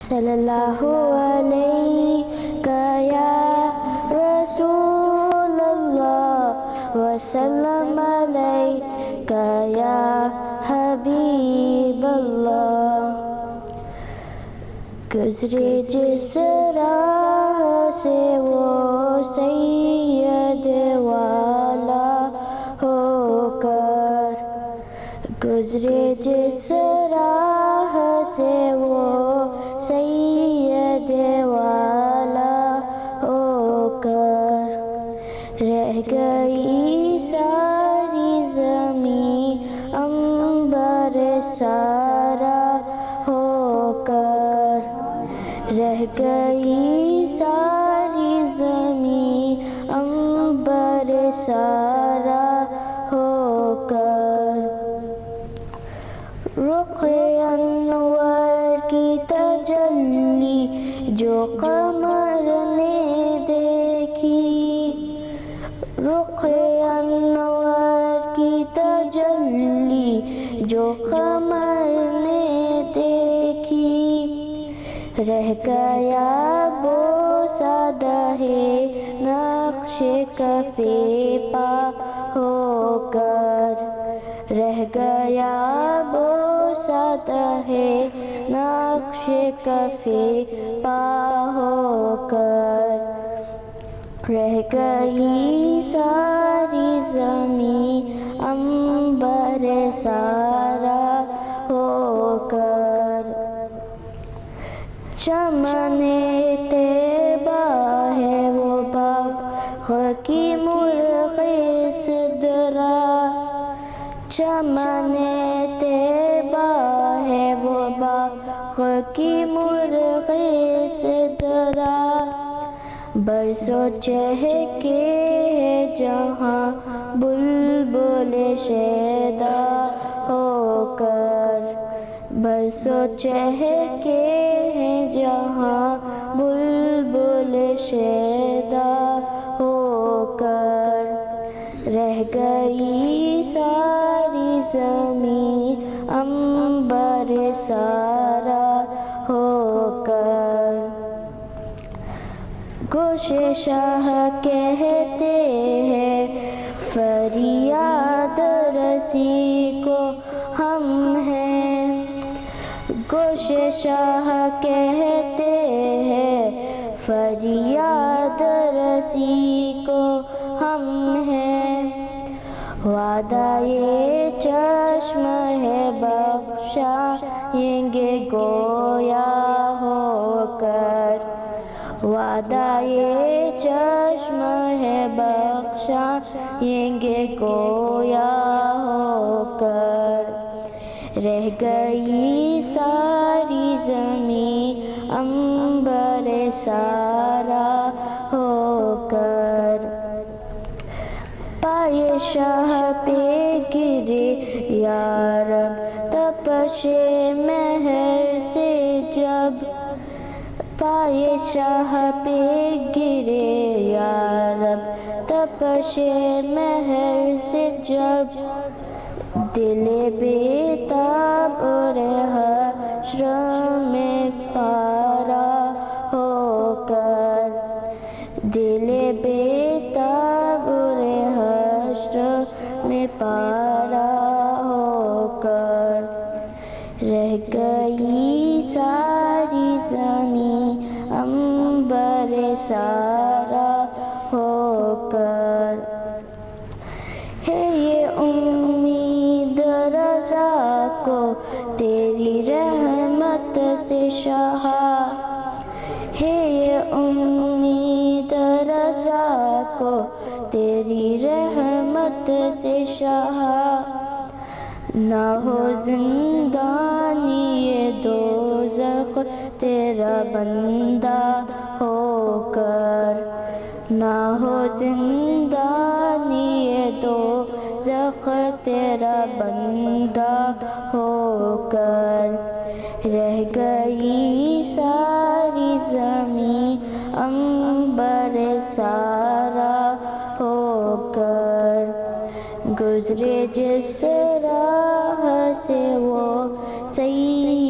صلی اللہ علیہ یا رسول اللہ وسلم علیہ یا حبیب اللہ. گزرے جس راہ سے وہ سید والا ہو کر، گزرے جس راہ سے وہ سید والا ہو کر، رہ گئی ساری زمین عنبر سارا ہو کر، رہ گئی ساری زمین عنبر سارا ہو کر. رخ انور کی تجلی جو قمر نے دیکھی، رخ انور کی تجلی جو قمر نے دیکھی، رہ گیا بوسہ دہے نقش کف پا ہو کر، رہ گیا بوسہ دہے نقش کف پا ہو کر، رہ گئی ساری زمین عنبر سارا ہو کر. چمن طیبہ ہے وہ باغ کی مرغ سدرا، چمن طیبہ ہے وہ باغ کی مرغ سدرا، برسوں چہکے ہے جہاں بلبل شیدا ہو کر، برسوں چہکے ہیں جہاں بلبل شیدا ہو کر، رہ گئی ساری زمین عنبر سارا ہو کر. گوش شاہ کہتے ہیں فریاد رسی کو ہم ہیں، گوش شاہ کہتے ہیں فریاد رسی کو ہم ہیں، وعدہ یہ چشم ہے بخشائیں گے گویا ہو کر، وعدہ یہ چشم ہے بخشائیں گے گویا ہو کر، رہ گئی ساری زمین عنبر سارا ہو کر. پائے شاہ پہ گرے یا رب تپش مہر سے جب، پائے شاہ پہ گرے یا رب تپش مہر سے جب، دل بیتاب اور حشر میں پارا ہو کر، دل بیتاب اور حشر میں پارا ہو کر، رہ گئی ساری زمین عنبر سارا ہو کر. ہے یہ امید رضا کو تیری رحمت سے شاہ، ہے یہ امید رضا کو تیری رحمت سے شاہ، نہ ہو زندانی یہ دوزخ تیرا بندہ ہو کر، نہ ہو زندانی یہ دوزخ تیرا بندہ ہو کر، رہ گئی ساری زمین عنبر سارا ہو کر، گزرے جس راہ سے وہ سید